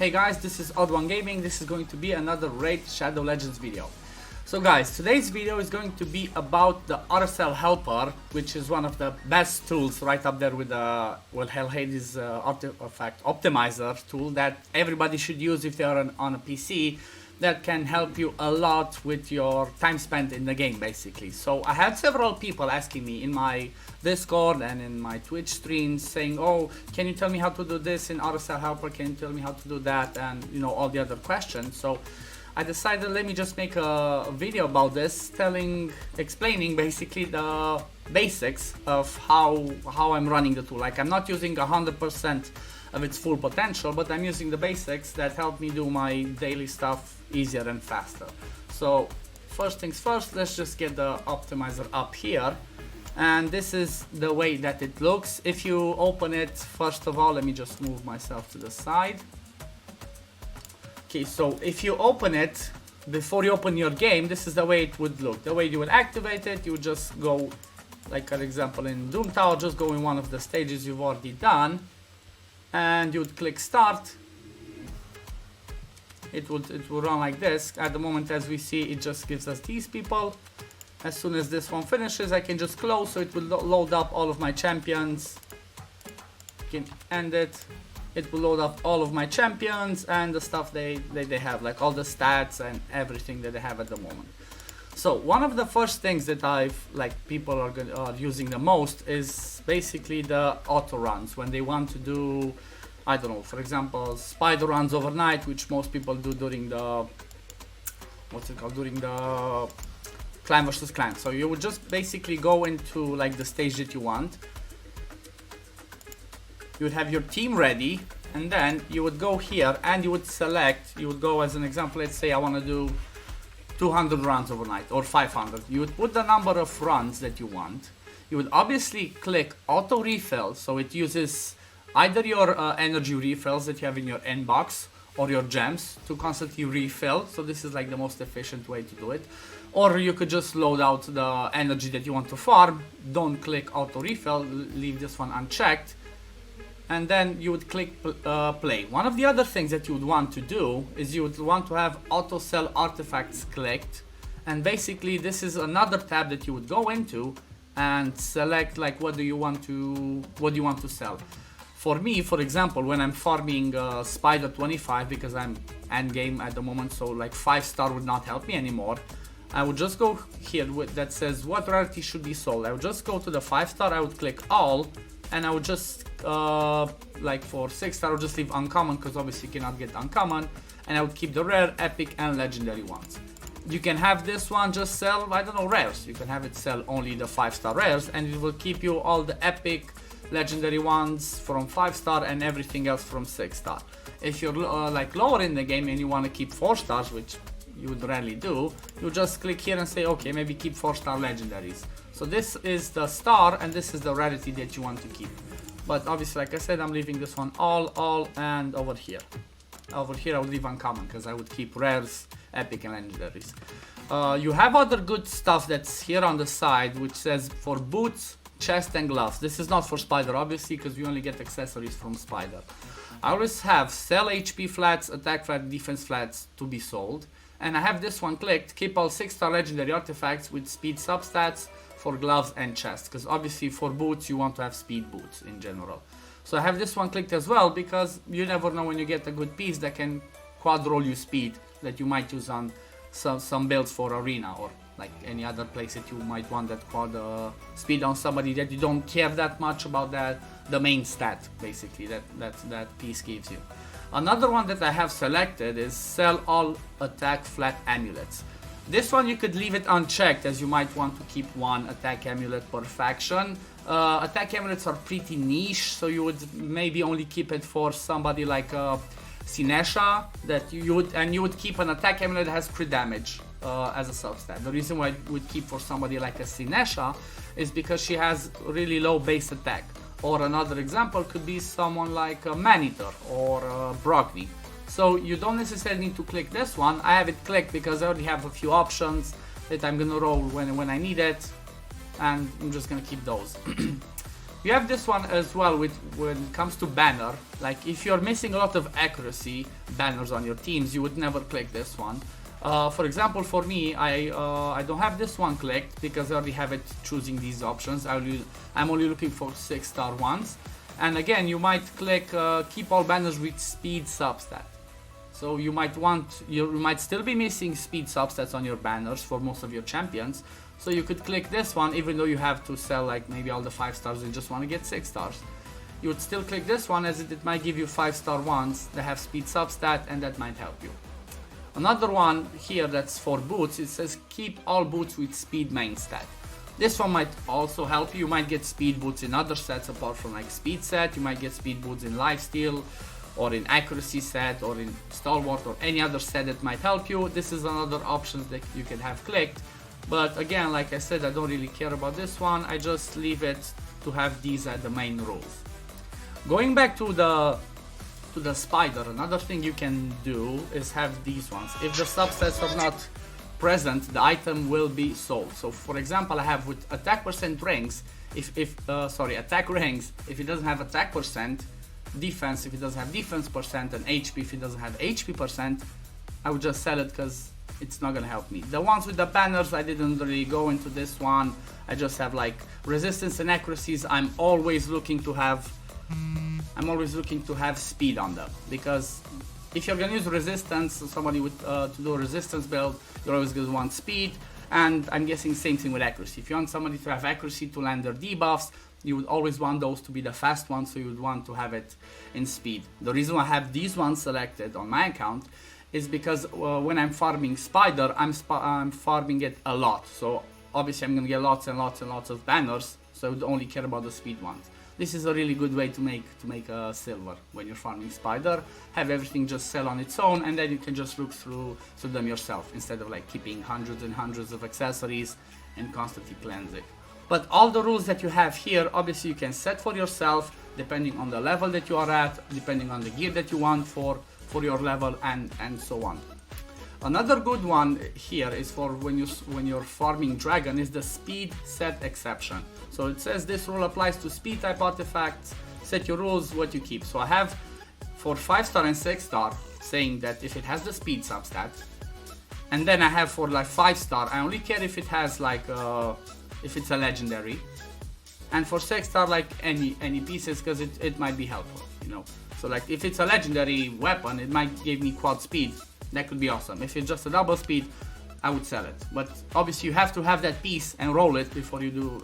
Hey guys, this is OddOneGaming. This is going to be another Raid Shadow Legends video. So guys, today's video is going to be about the Rslhelper, which is one of the best tools right up there with the Hellhade's artifact optimizer tool that everybody should use if they are on a PC. That can help you a lot with your time spent in the game, basically. So I had several people asking me in my Discord and in my Twitch streams saying, oh, can you tell me how to do this in Rslhelper? Can you tell me how to do that? And you know, all the other questions. So I decided, let me just make a video about this, explaining basically the basics of how I'm running the tool. Like, I'm not using 100% of its full potential, but I'm using the basics that help me do my daily stuff easier and faster. So first things first, let's just get the optimizer up here, and this is the way that it looks. If you open it, first of all, let me just move myself to the side. Okay, so if you open it, before you open your game, this is the way it would look. The way you would activate it, you would just go, like an example in Doom Tower, just go in one of the stages you've already done, and you would click start. It will run like this. At the moment, as we see, it just gives us these people. As soon as this one finishes, I can just close, so it will load up all of my champions. You can end it. It will load up all of my champions and the stuff they have, like all the stats and everything that they have at the moment. So one of the first things that people are using the most is basically the auto runs when they want to do, I don't know, for example, spider runs overnight, which most people do during the, during the clan versus clan. So you would just basically go into like the stage that you want. You would have your team ready, and then you would go here and you would select, you would go, as an example, let's say I want to do 200 runs overnight or 500. You would put the number of runs that you want. You would obviously click auto refill, so it uses either your energy refills that you have in your inbox or your gems to constantly refill. So this is like the most efficient way to do it. Or you could just load out the energy that you want to farm. Don't click auto refill, leave this one unchecked, and then you would click play. One of the other things that you would want to do is you would want to have auto sell artifacts clicked, and basically this is another tab that you would go into and select like what do you want to sell. For me, for example, when I'm farming Spider 25, because I'm end game at the moment, so like 5-star would not help me anymore, I would just go here that says what rarity should be sold. I would just go to the 5-star, I would click all, and I would just like for 6-star I would just leave uncommon, because obviously you cannot get uncommon, and I would keep the rare, epic and legendary ones. You can have this one just sell, I don't know, rares. You can have it sell only the 5-star rares, and it will keep you all the epic legendary ones from 5-star and everything else from 6-star. If you're like lower in the game and you want to keep 4 stars, which you would rarely do, you just click here and say, okay, maybe keep 4-star legendaries. So this is the star and this is the rarity that you want to keep. But obviously, like I said, I'm leaving this one all, and over here I would leave uncommon, because I would keep rares, epic and legendaries. You have other good stuff that's here on the side, which says for boots, chest and gloves. This is not for spider, obviously, because we only get accessories from spider. I always have sell HP flats, attack flat, defense flats to be sold, and I have this one clicked, keep all 6-star legendary artifacts with speed substats for gloves and chest, because obviously for boots you want to have speed boots in general. So I have this one clicked as well, because you never know when you get a good piece that can quadroll you speed that you might use on some builds for arena, or like any other place that you might want that quad speed on somebody that you don't care that much about, the main stat basically that piece gives you. Another one that I have selected is sell all attack flat amulets. This one you could leave it unchecked, as you might want to keep one attack amulet per faction. Attack amulets are pretty niche, so you would maybe only keep it for somebody like Sinesha, that you would keep an attack amulet that has crit damage as a substat. The reason why I would keep for somebody like a Sinesha is because she has really low base attack. Or another example could be someone like a Maneater or Brogni. So you don't necessarily need to click this one. I have it clicked because I already have a few options that I'm gonna roll when I need it, and I'm just gonna keep those. You have this one as well with when it comes to banner. Like if you're missing a lot of accuracy banners on your teams, you would never click this one. For example, for me, I don't have this one clicked because I already have it choosing these options. I'm only looking for 6-star ones. And again, you might click keep all banners with speed substat. So you might still be missing speed substats on your banners for most of your champions. So you could click this one even though you have to sell like maybe all the 5 stars and just want to get 6 stars. You would still click this one as it might give you 5-star ones that have speed substat, and that might help you. Another one here that's for boots, it says keep all boots with speed main stat. This one might also help you. You might get speed boots in other sets apart from like speed set. You might get speed boots in lifesteal or in accuracy set or in stalwart or any other set that might help you. This is another option that you can have clicked. But again, like I said, I don't really care about this one. I just leave it to have these as the main rules. Going back to the spider, another thing you can do is have these ones. If the subsets are not present, the item will be sold. So for example, I have with attack percent rings, attack ranks, if it doesn't have attack percent, defense if it doesn't have defense percent, and HP if it doesn't have HP percent, I would just sell it because it's not gonna help me. The ones with the banners, I didn't really go into this one. I just have like resistance and accuracies. I'm always looking to have speed on them, because if you're gonna use resistance, somebody with to do a resistance build, you're always gonna want speed. And I'm guessing same thing with accuracy. If you want somebody to have accuracy to land their debuffs, you would always want those to be the fast ones, so you would want to have it in speed. The reason why I have these ones selected on my account is because when I'm farming spider, I'm farming it a lot. So obviously I'm gonna get lots and lots and lots of banners, so I would only care about the speed ones. This is a really good way to make a silver when you're farming spider. Have everything just sell on its own, and then you can just look through them yourself instead of like keeping hundreds and hundreds of accessories and constantly cleansing. But all the rules that you have here, obviously you can set for yourself depending on the level that you are at, depending on the gear that you want for your level, and so on. Another good one here is for when you're farming dragon is the speed set exception. So it says this rule applies to speed type artifacts. Set your rules, what you keep. So I have for 5-star and 6-star saying that if it has the speed substat, and then I have for like 5-star, I only care if it has like if it's a legendary, and for 6-star like any pieces, because it might be helpful, you know. So like if it's a legendary weapon, it might give me quad speed. That could be awesome. If it's just a double speed, I would sell it. But obviously you have to have that piece and roll it before you do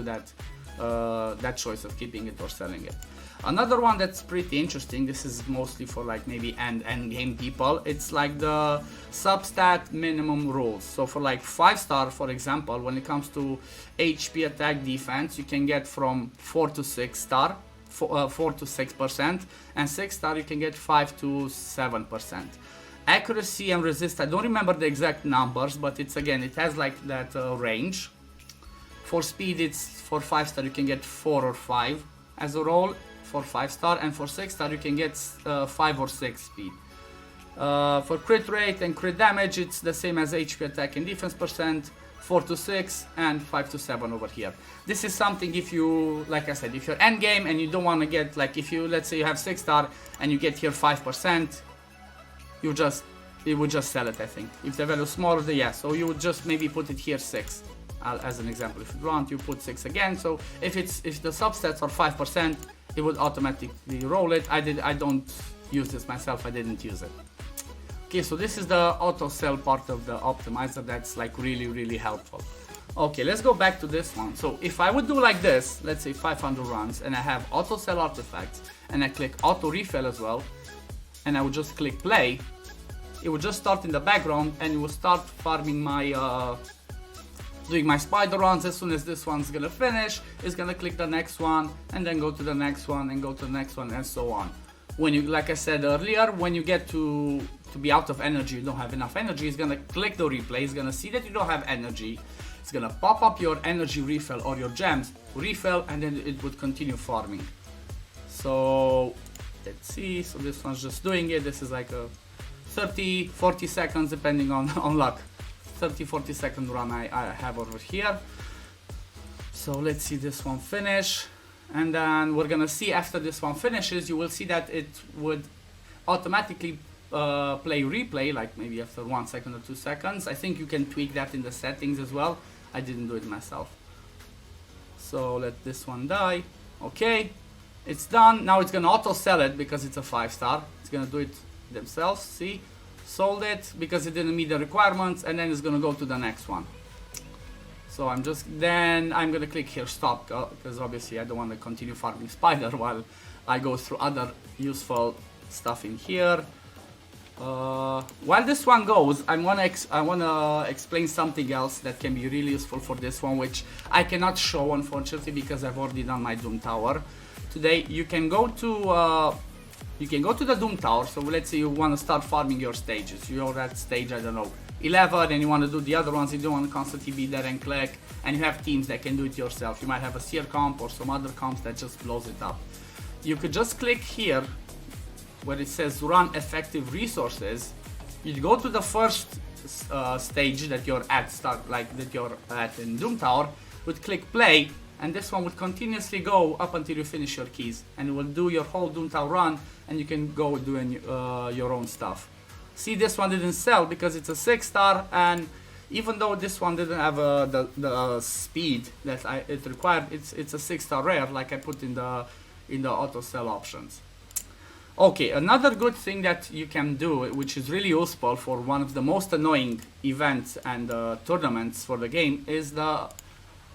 that choice of keeping it or selling it. Another one that's pretty interesting, this is mostly for like maybe end game people, it's like the substat minimum rules. So for like 5-star, for example, when it comes to HP attack defense, you can get from 4 to 6-star, 4 to 6%, and 6-star you can get 5 to 7%. Accuracy and resist, I don't remember the exact numbers, but it has like that range. For speed, it's for 5-star you can get 4 or 5 as a roll for 5-star, and for 6-star you can get 5 or 6 speed. For crit rate and crit damage, it's the same as HP attack and defense percent, 4 to 6 and 5 to 7 over here. This is something if you, like I said, if you're end game and you don't want to get, like if you, let's say you have 6-star and you get here 5%, it would just sell it, I think. If the value is smaller, then yeah, so you would just maybe put it here 6. As an example, if you want, you put 6 again. So if the subsets are 5%, it would automatically roll it. I don't use this myself, I didn't use it. Okay, so this is the auto sell part of the optimizer that's like really helpful. Okay, let's go back to this one. So if I would do like this, let's say 500 runs, and I have auto sell artifacts, and I click auto refill as well, and I would just click play, it would just start in the background, and it will start farming my doing my spider runs. As soon as this one's gonna finish, it's gonna click the next one, and then go to the next one, and go to the next one, and so on. When you, like I said earlier, when you get to be out of energy, you don't have enough energy, it's gonna click the replay, it's gonna see that you don't have energy, it's gonna pop up your energy refill or your gems refill, and then it would continue farming. So let's see, so this one's just doing it. This is like a 30-40 seconds depending on luck. 30-40 second run I have over here. So let's see this one finish. And then we're gonna see after this one finishes, you will see that it would automatically play replay, like maybe after 1 second or 2 seconds. I think you can tweak that in the settings as well. I didn't do it myself. So let this one die. Okay, it's done. Now it's gonna auto sell it because it's a 5-star. It's gonna do it themselves. See, sold it because it didn't meet the requirements, and then it's gonna go to the next one. So I'm gonna click here stop, because obviously I don't want to continue farming spider while I go through other useful stuff in here. While this one goes, I wanna explain something else that can be really useful for this one, which I cannot show unfortunately because I've already done my Doom Tower. Today you can go to the Doom Tower. So let's say you want to start farming your stages. You're at stage, I don't know, 11, and you want to do the other ones. You don't want to constantly be there and click, and you have teams that can do it yourself. You might have a seer comp or some other comps that just blows it up. You could just click here where it says run effective resources. You'd go to the first stage that you're at, in Doom Tower, would click play, and this one would continuously go up until you finish your keys, and it will do your whole Doom Tower run, and you can go doing your own stuff. See, this one didn't sell because it's a 6-star, and even though this one didn't have the speed that it required, it's a 6-star rare, like I put in the auto sell options. Okay, another good thing that you can do, which is really useful for one of the most annoying events and tournaments for the game, is the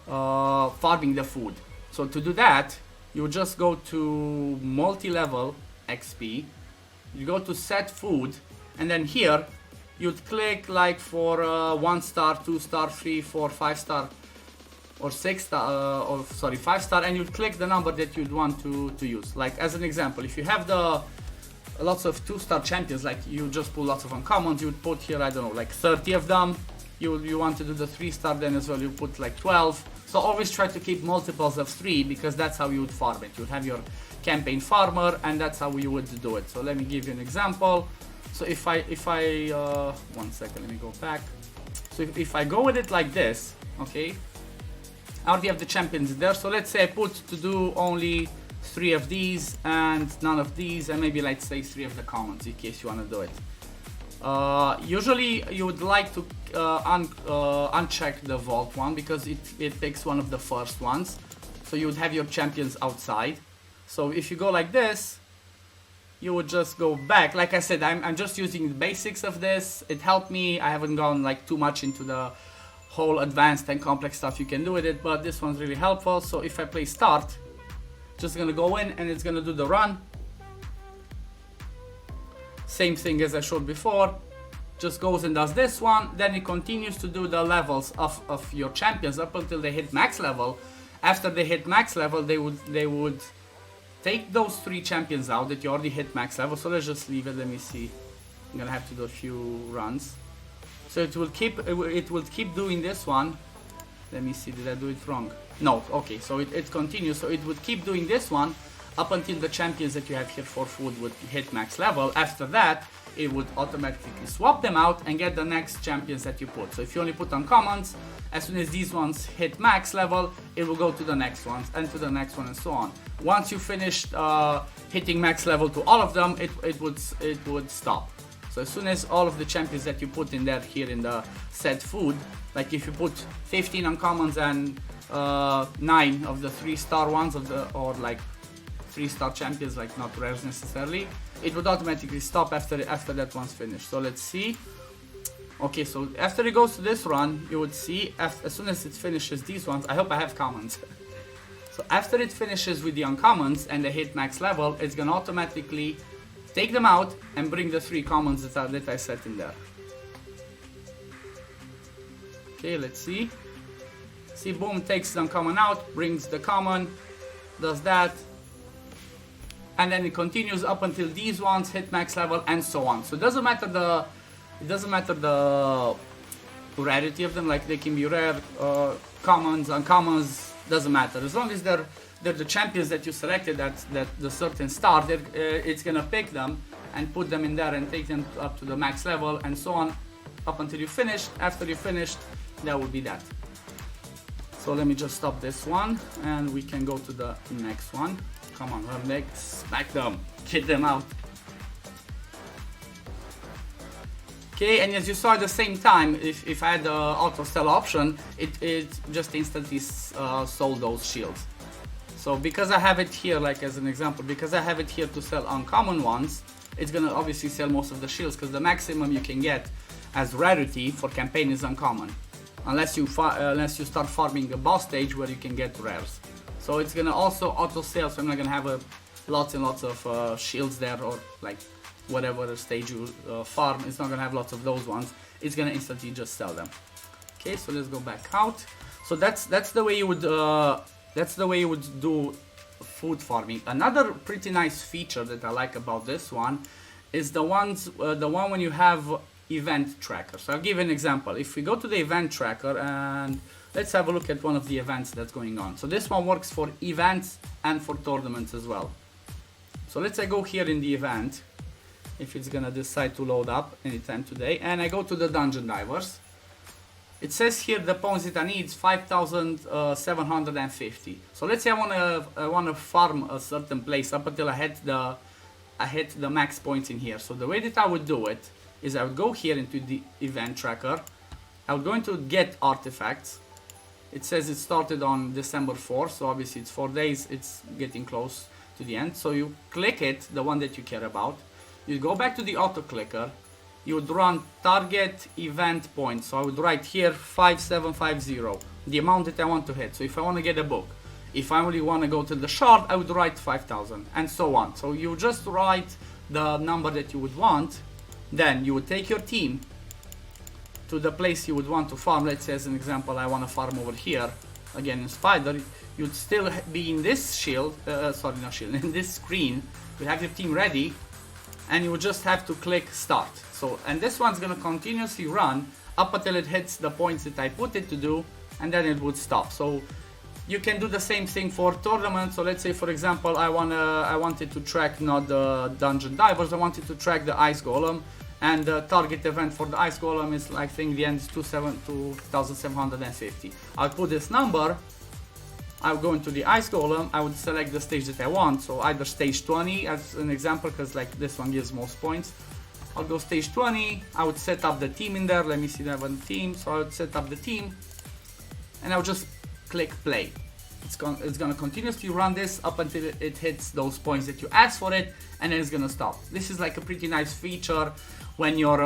farming the food. So to do that, you just go to multi-level XP, you go to set food, and then here you'd click like for 1-star, 2-star, 3, 4, 5-star or 6-star, 5-star, and you'd click the number that you'd want to use. Like as an example, if you have lots of 2-star champions, like you just pull lots of uncommons, you would put here, I don't know, like 30 of them. You want to do the 3-star, then as well you put like 12. So always try to keep multiples of 3 because that's how you would farm it. You'd have your campaign farmer, and that's how you would do it. So let me give you an example. So if I 1 second, let me go back. So if I go with it like this, okay, I already have the champions there. So let's say I put to do only 3 of these and none of these, and maybe let's say 3 of the commons in case you want to do it. Usually you would like to uncheck the vault one because it picks one of the first ones. So you would have your champions outside. So if you go like this, you would just go back. Like I said, I'm just using the basics of this. It helped me. I haven't gone like too much into the whole advanced and complex stuff you can do with it, but this one's really helpful. So if I play start, just gonna go in and it's gonna do the run. Same thing as I showed before. Just goes and does this one. Then it continues to do the levels of your champions up until they hit max level. After they hit max level, they would take those 3 champions out that you already hit max level. So let's just leave it. Let me see. I'm gonna have to do a few runs. So it will keep doing this one. Let me see. Did I do it wrong? No. Okay. So it continues. So it would keep doing this one up until the champions that you have here for food would hit max level. After that, it would automatically swap them out and get the next champions that you put. So if you only put uncommons, as soon as these ones hit max level, it will go to the next ones and to the next one and so on. Once you finished hitting max level to all of them, it would stop. So as soon as all of the champions that you put in there here in the set food, like if you put 15 uncommons and 9 of the 3-star ones or like 3-star champions, like not rares necessarily, it would automatically stop after that one's finished. So let's see. Okay, so after it goes to this run, you would see as soon as it finishes these ones, I hope I have commons. So after it finishes with the uncommons and they hit max level, it's gonna automatically take them out and bring the 3 commons that I set in there. Okay, let's see. See, boom, takes the uncommon out, brings the common, does that, and then it continues up until these ones hit max level and so on. So it doesn't matter the rarity of them, like they can be rare, commons, uncommons, doesn't matter. As long as they're the champions that you selected at the certain star, it's gonna pick them and put them in there and take them up to the max level and so on up until you finish. After you finished, that would be that. So let me just stop this one and we can go to the next one. Come on, let's smack them, get them out. Okay, and as you saw at the same time, if I had the auto sell option, it just instantly sold those shields. So because I have it here, like as an example, because I have it here to sell uncommon ones, it's gonna obviously sell most of the shields, because the maximum you can get as rarity for campaign is uncommon, unless you start farming a boss stage where you can get rares. So it's gonna also auto sell, so I'm not gonna have lots and lots of shields there, or like whatever stage you farm, it's not gonna have lots of those ones. It's gonna instantly just sell them. Okay, so let's go back out. So that's the way you would do food farming. Another pretty nice feature that I like about this one is the one when you have event tracker. So I'll give an example. If we go to the event tracker and let's have a look at one of the events that's going on. So this one works for events and for tournaments as well. So let's say I go here in the event, if it's gonna decide to load up anytime today, and I go to the dungeon divers. It says here the points that I need is 5,750. So let's say I wanna farm a certain place up until I hit the max points in here. So the way that I would do it is I would go here into the event tracker. I would go into get artifacts. It says it started on December 4th, so obviously it's 4 days. It's getting close to the end. So you click it, the one that you care about. You go back to the auto clicker, you would run target event points. So I would write here 5750, the amount that I want to hit. So if I want to get a book, if I only want to go to the shard, I would write 5,000 and so on. So you just write the number that you would want, then you would take your team to the place you would want to farm. Let's say as an example, I want to farm over here, again in Spider. You'd still be in this shield, sorry not shield, in this screen, you have your team ready, and you would just have to click start. So, and this one's gonna continuously run up until it hits the points that I put it to do, and then it would stop. So you can do the same thing for tournaments. So let's say for example I wanted to track not the dungeon divers, I wanted to track the ice golem, and the target event for the ice golem is, I think the end is 2,750. I'll put this number, I'll go into the ice golem, I would select the stage that I want, so either stage 20 as an example, because like this one gives most points. I'll go stage 20, I would set up the team in there. Let me see that one team. So I would set up the team and I would just click play. It's gonna continuously run this up until it hits those points that you asked for it, and then it's gonna stop. This is like a pretty nice feature when you're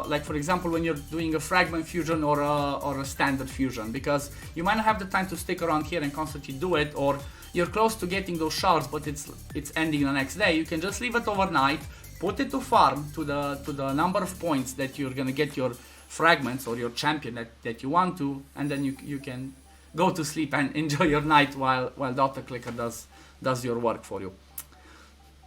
like for example when you're doing a fragment fusion or a standard fusion, because you might not have the time to stick around here and constantly do it, or you're close to getting those shards but it's ending the next day. You can just leave it overnight, put it to farm to the number of points that you're gonna get your fragments or your champion that you want to, and then you can go to sleep and enjoy your night while the auto clicker does your work for you.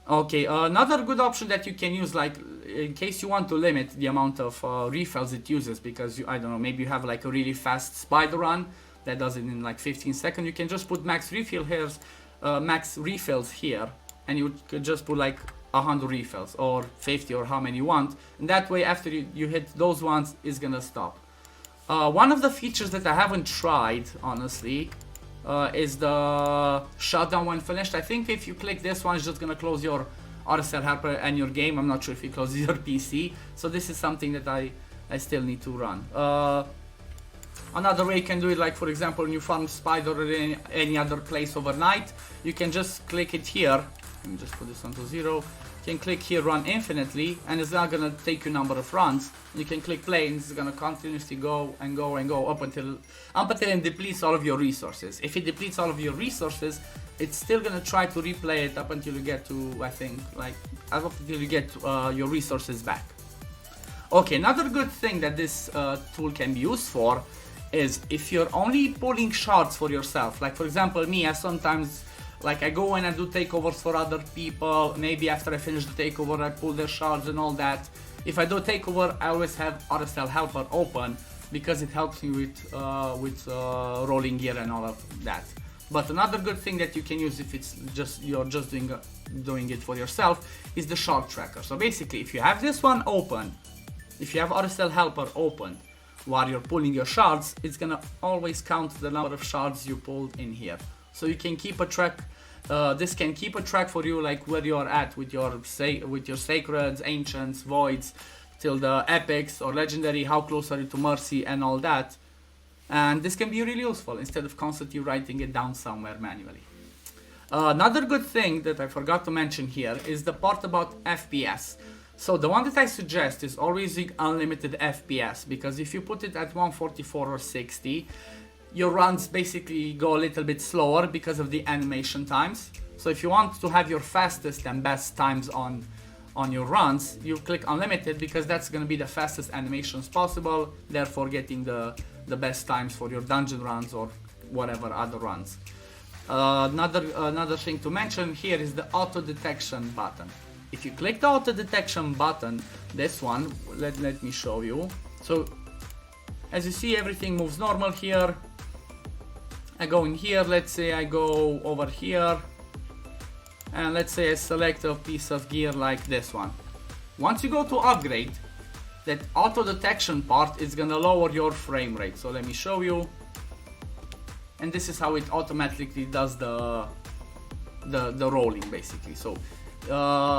Okay, another good option that you can use, like in case you want to limit the amount of refills it uses, because I don't know, maybe you have like a really fast spider run that does it in like 15 seconds, you can just put max refills here, and you could just put like 100 refills or 50 or how many you want, and that way after you hit those ones, it's gonna stop. One of the features that I haven't tried honestly is the shutdown when finished. I think if you click this one, it's just gonna close your Rslhelper and your game. I'm not sure if it closes your PC, so this is something that I still need to run. Another way you can do it, like for example when you farm spider or in any other place overnight, you can just click it here. Let me just put this on to 0. You can click here run infinitely, and it's not gonna take you number of runs. You can click play and it's gonna continuously go and go and go up until it depletes all of your resources. If it depletes all of your resources, it's still gonna try to replay it up until you get to, I think, like up until you get your resources back. Okay, another good thing that this tool can be used for is if you're only pulling shards for yourself. Like for example me, I sometimes like I go and I do takeovers for other people. Maybe after I finish the takeover I pull their shards and all that. If I do a takeover, I always have Rslhelper open because it helps me with rolling gear and all of that. But another good thing that you can use if it's you're just doing it for yourself is the shard tracker. So basically if you have this one open, if you have Rslhelper open, while you're pulling your shards, it's gonna always count the number of shards you pulled in here. So you can keep a track. This can keep a track for you, like where you are at with your sacreds, ancients, voids, till the epics or legendary. How close are you to mercy and all that. And this can be really useful instead of constantly writing it down somewhere manually. Another good thing that I forgot to mention here is the part about FPS. So the one that I suggest is always using unlimited FPS, because if you put it at 144 or 60, your runs basically go a little bit slower because of the animation times. So if you want to have your fastest and best times on your runs, you click unlimited, because that's going to be the fastest animations possible, therefore getting the best times for your dungeon runs or whatever other runs. Another thing to mention here is the auto detection button. If you click the auto detection button, this one, let me show you. So as you see, everything moves normal here. I go in here, let's say I go over here, and let's say I select a piece of gear like this one. Once you go to upgrade, that auto detection part is gonna lower your frame rate. So let me show you. And this is how it automatically does the rolling basically. So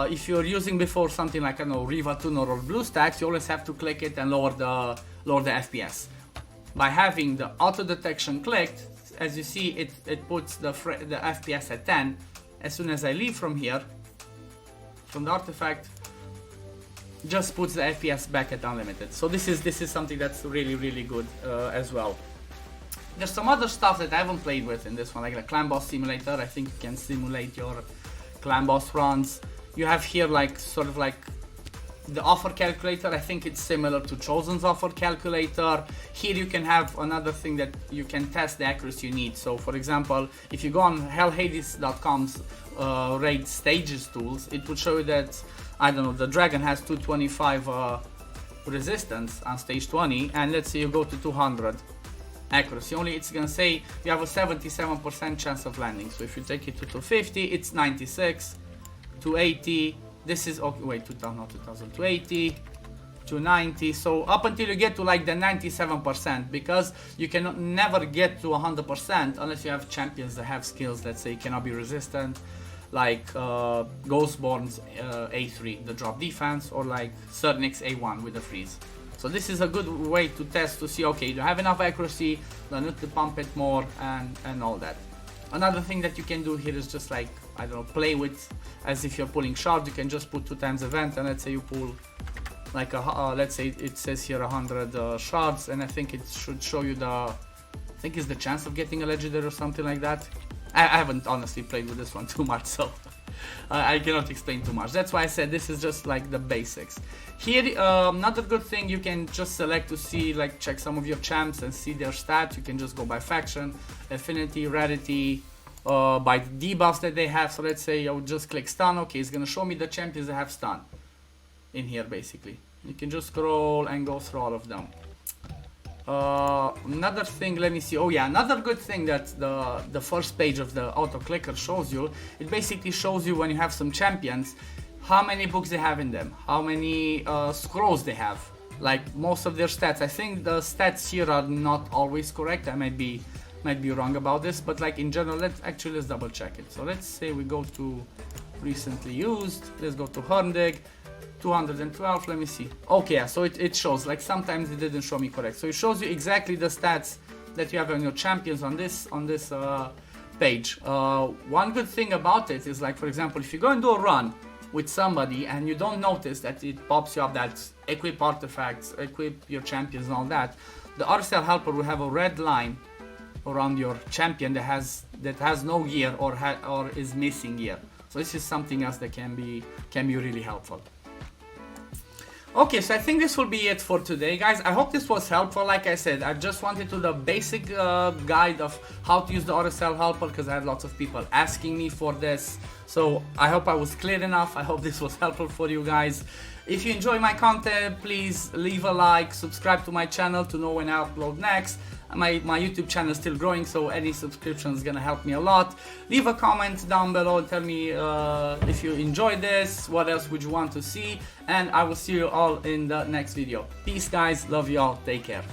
if you're using before something like, I don't know, Riva Tuner or BlueStacks, you always have to click it and lower the FPS. By having the auto detection clicked, as you see, it puts the FPS at 10. As soon as I leave from here, from the artifact, just puts the FPS back at unlimited. So this is something that's really good as well. There's some other stuff that I haven't played with in this one, like the clan boss simulator. I think you can simulate your clan boss runs. You have here like sort of like the offer calculator. I think it's similar to Chosen's offer calculator. Here you can have another thing that you can test the accuracy you need. So for example, if you go on hellhades.com's raid stages tools, it would show you that, I don't know, the dragon has 225 resistance on stage 20, and let's say you go to 200 accuracy only, it's gonna say you have a 77% chance of landing. So if you take it to 250, it's 96, 280, this is, okay, wait, 2000, not 2000, 280, 290, so up until you get to like the 97%, because you cannot never get to 100% unless you have champions that have skills that say cannot be resistant, like Ghostborn's A3, the drop defense, or like Cernix A1 with the freeze. So this is a good way to test to see, okay, do you have enough accuracy, do I need to pump it more, and all that. Another thing that you can do here is just like, I don't know, play with, as if you're pulling shards. You can just put 2 times event, and let's say you pull like let's say it says here 100 shards, and I think it should show you I think it's the chance of getting a legendary or something like that. I haven't honestly played with this one too much, so I cannot explain too much. That's why I said this is just like the basics. Here, another good thing, you can just select to see, like check some of your champs and see their stats. You can just go by faction, affinity, rarity, by the debuffs that they have. So let's say I would just click stun. Okay, it's gonna show me the champions that have stun in here basically. You can just scroll and go through all of them. Another thing, let me see. Oh yeah, another good thing that the first page of the auto clicker shows you, it basically shows you when you have some champions, how many books they have in them, how many scrolls they have, like most of their stats. I think the stats here are not always correct. I might be wrong about this, but like in general, let's double check it. So let's say we go to recently used, let's go to Hermdig. 212, let me see. Okay, yeah, so it shows, like sometimes it didn't show me correct. So it shows you exactly the stats that you have on your champions on this page. One good thing about it is, like for example, if you go and do a run with somebody and you don't notice that it pops you up that equip artifacts, equip your champions and all that, the Rslhelper will have a red line around your champion that has no gear or is missing gear. So this is something else that can be really helpful. Okay, so I think this will be it for today, guys. I hope this was helpful. Like I said, I just wanted to do the basic guide of how to use the Rslhelper, because I had lots of people asking me for this. So I hope I was clear enough. I hope this was helpful for you guys. If you enjoy my content, please leave a like, subscribe to my channel to know when I upload next. My YouTube channel is still growing, so any subscription is gonna help me a lot. Leave a comment down below and tell me if you enjoyed this, what else would you want to see, and I will see you all in the next video. Peace guys, love you all, take care.